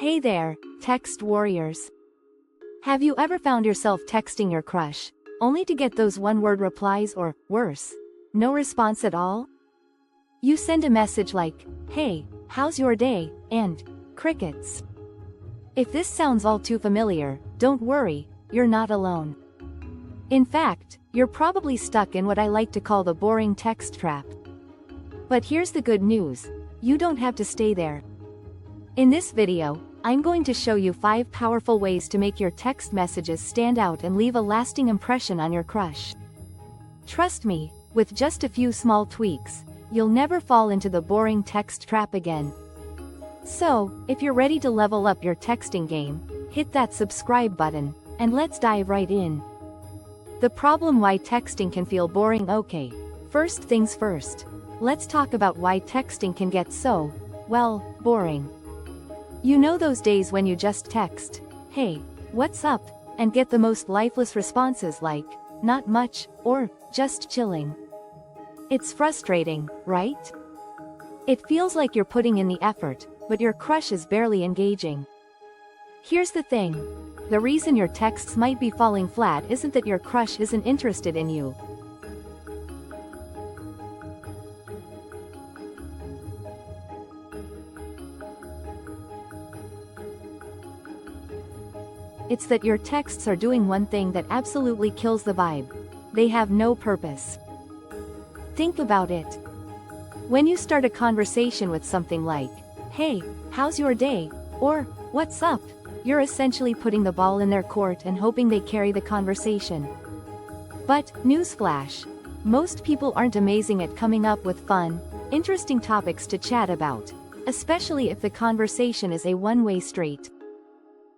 Hey there, text warriors. Have you ever found yourself texting your crush, only to get those one-word replies or, worse, no response at all? You send a message like, "Hey, how's your day?" and crickets. If this sounds all too familiar, don't worry, you're not alone. In fact, you're probably stuck in what I like to call the boring text trap. But here's the good news, you don't have to stay there. In this video, I'm going to show you 5 powerful ways to make your text messages stand out and leave a lasting impression on your crush. Trust me, with just a few small tweaks, you'll never fall into the boring text trap again. So, if you're ready to level up your texting game, hit that subscribe button, and let's dive right in. The problem why texting can feel boring. Okay, first things first. Let's talk about why texting can get so, well, boring. You know those days when you just text, "Hey, what's up?" and get the most lifeless responses like, "Not much," or, "Just chilling." It's frustrating, right? It feels like you're putting in the effort, but your crush is barely engaging. Here's the thing. The reason your texts might be falling flat isn't that your crush isn't interested in you. It's that your texts are doing one thing that absolutely kills the vibe. They have no purpose. Think about it. When you start a conversation with something like, "Hey, how's your day?" or "What's up?" you're essentially putting the ball in their court and hoping they carry the conversation. But, newsflash, most people aren't amazing at coming up with fun, interesting topics to chat about, especially if the conversation is a one-way street.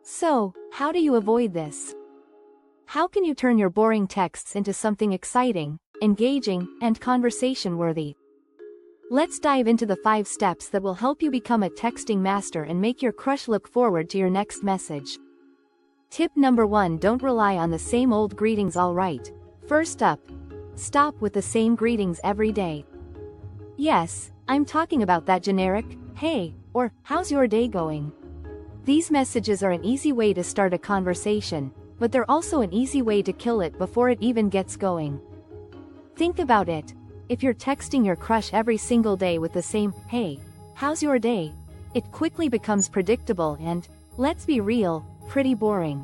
So, how do you avoid this? How can you turn your boring texts into something exciting, engaging, and conversation-worthy? Let's dive into the 5 steps that will help you become a texting master and make your crush look forward to your next message. Tip number 1: don't rely on the same old greetings. Alright, first up, stop with the same greetings every day. Yes, I'm talking about that generic, "Hey," or "How's your day going?" These messages are an easy way to start a conversation, but they're also an easy way to kill it before it even gets going. Think about it. If you're texting your crush every single day with the same, "Hey, how's your day?" it quickly becomes predictable and, let's be real, pretty boring.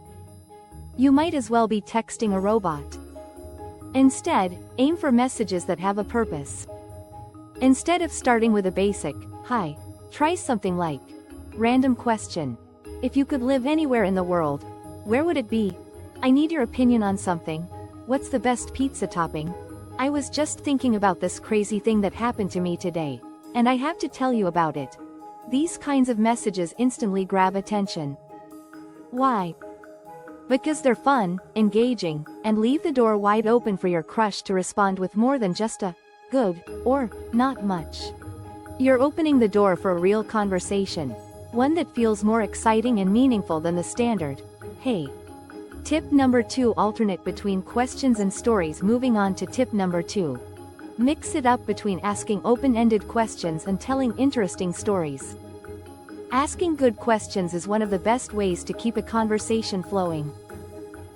You might as well be texting a robot. Instead, aim for messages that have a purpose. Instead of starting with a basic, "Hi," try something like, "Random question. If you could live anywhere in the world, where would it be? I need your opinion on something. What's the best pizza topping? I was just thinking about this crazy thing that happened to me today, and I have to tell you about it." These kinds of messages instantly grab attention. Why? Because they're fun, engaging, and leave the door wide open for your crush to respond with more than just a "good" or "not much." You're opening the door for a real conversation, one that feels more exciting and meaningful than the standard, "Hey." Tip number 2: alternate between questions and stories. Moving on to tip number 2. Mix it up between asking open-ended questions and telling interesting stories. Asking good questions is one of the best ways to keep a conversation flowing.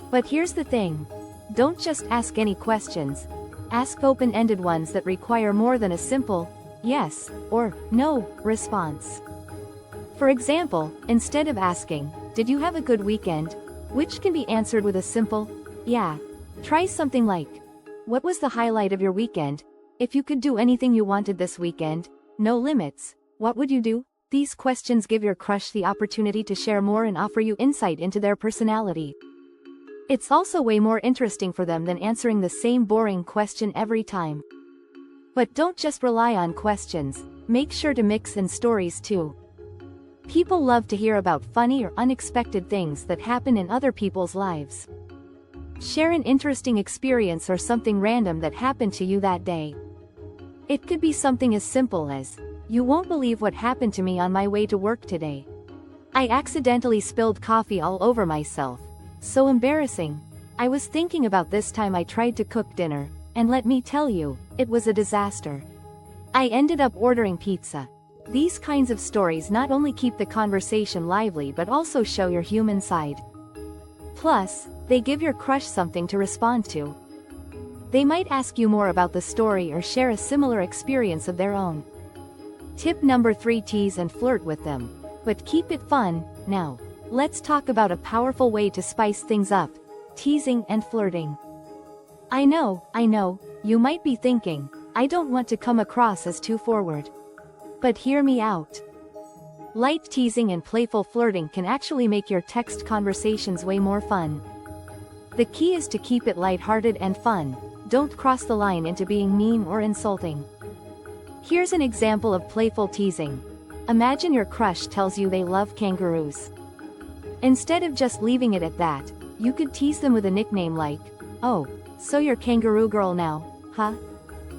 But here's the thing. Don't just ask any questions. Ask open-ended ones that require more than a simple yes or no response. For example, instead of asking, "Did you have a good weekend?" which can be answered with a simple, "Yeah," try something like, "What was the highlight of your weekend? If you could do anything you wanted this weekend, no limits, what would you do?" These questions give your crush the opportunity to share more and offer you insight into their personality. It's also way more interesting for them than answering the same boring question every time. But don't just rely on questions, make sure to mix in stories too. People love to hear about funny or unexpected things that happen in other people's lives. Share an interesting experience or something random that happened to you that day. It could be something as simple as, "You won't believe what happened to me on my way to work today. I accidentally spilled coffee all over myself. So embarrassing. I was thinking about this time I tried to cook dinner, and let me tell you, it was a disaster. I ended up ordering pizza." These kinds of stories not only keep the conversation lively but also show your human side. Plus, they give your crush something to respond to. They might ask you more about the story or share a similar experience of their own. Tip number 3: tease and flirt with them. But keep it fun. Now, let's talk about a powerful way to spice things up: teasing and flirting. I know, you might be thinking, I don't want to come across as too forward. But hear me out. Light teasing and playful flirting can actually make your text conversations way more fun. The key is to keep it lighthearted and fun. Don't cross the line into being mean or insulting. Here's an example of playful teasing. Imagine your crush tells you they love kangaroos. Instead of just leaving it at that, you could tease them with a nickname like, "Oh, so you're kangaroo girl now, huh?"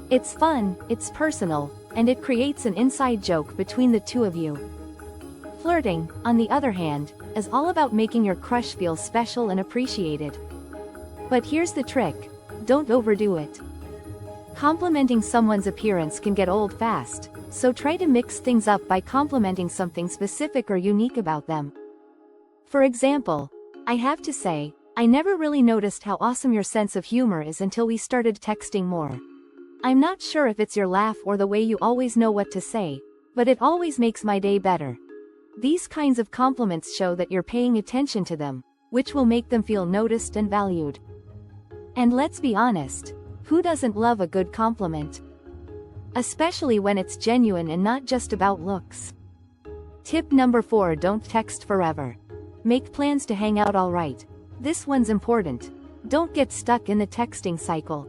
It's fun, it's personal, and it creates an inside joke between the two of you. Flirting, on the other hand, is all about making your crush feel special and appreciated. But here's the trick: don't overdo it. Complimenting someone's appearance can get old fast, so try to mix things up by complimenting something specific or unique about them. For example, I have to say, I never really noticed how awesome your sense of humor is until we started texting more. I'm not sure if it's your laugh or the way you always know what to say, but it always makes my day better. These kinds of compliments show that you're paying attention to them, which will make them feel noticed and valued. And let's be honest, who doesn't love a good compliment? Especially when it's genuine and not just about looks. Tip number 4: don't text forever. Make plans to hang out alright. This one's important. Don't get stuck in the texting cycle.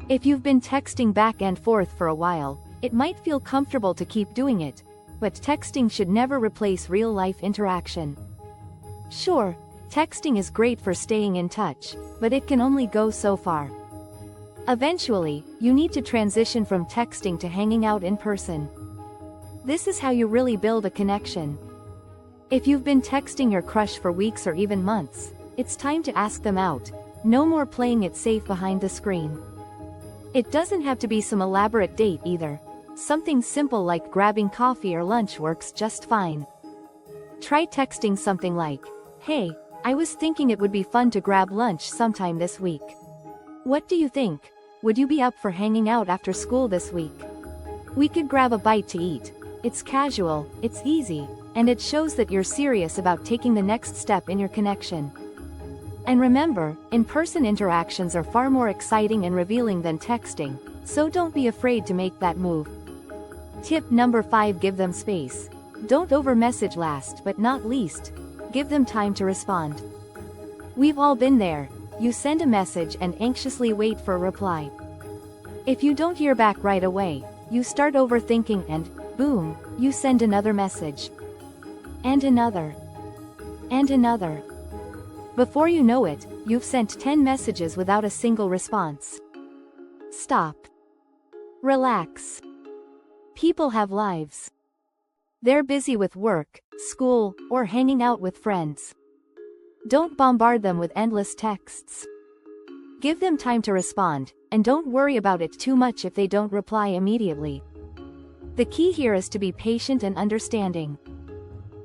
If you've been texting back and forth for a while, it might feel comfortable to keep doing it, but texting should never replace real-life interaction. Sure, texting is great for staying in touch, but it can only go so far. Eventually, you need to transition from texting to hanging out in person. This is how you really build a connection. If you've been texting your crush for weeks or even months, it's time to ask them out. No more playing it safe behind the screen. It doesn't have to be some elaborate date either. Something simple like grabbing coffee or lunch works just fine. Try texting something like, "Hey, I was thinking it would be fun to grab lunch sometime this week. What do you think? Would you be up for hanging out after school this week? We could grab a bite to eat." It's casual, it's easy, and it shows that you're serious about taking the next step in your connection. And remember, in-person interactions are far more exciting and revealing than texting, so don't be afraid to make that move. Tip number 5: give them space. Don't over-message. Last but not least, give them time to respond. We've all been there. You send a message and anxiously wait for a reply. If you don't hear back right away, you start overthinking and, boom, you send another message. And another. And another. Before you know it, you've sent 10 messages without a single response. Stop. Relax. People have lives. They're busy with work, school, or hanging out with friends. Don't bombard them with endless texts. Give them time to respond, and don't worry about it too much if they don't reply immediately. The key here is to be patient and understanding.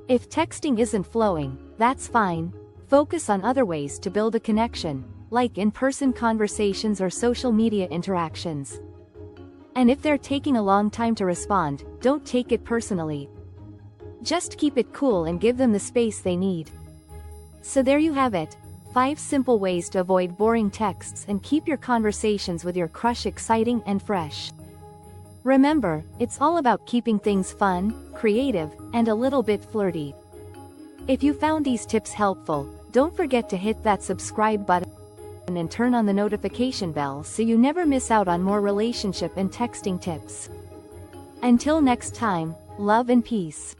If texting isn't flowing, that's fine. Focus on other ways to build a connection, like in-person conversations or social media interactions. And if they're taking a long time to respond, don't take it personally. Just keep it cool and give them the space they need. So there you have it, 5 simple ways to avoid boring texts and keep your conversations with your crush exciting and fresh. Remember, it's all about keeping things fun, creative, and a little bit flirty. If you found these tips helpful, don't forget to hit that subscribe button and turn on the notification bell so you never miss out on more relationship and texting tips. Until next time, love and peace.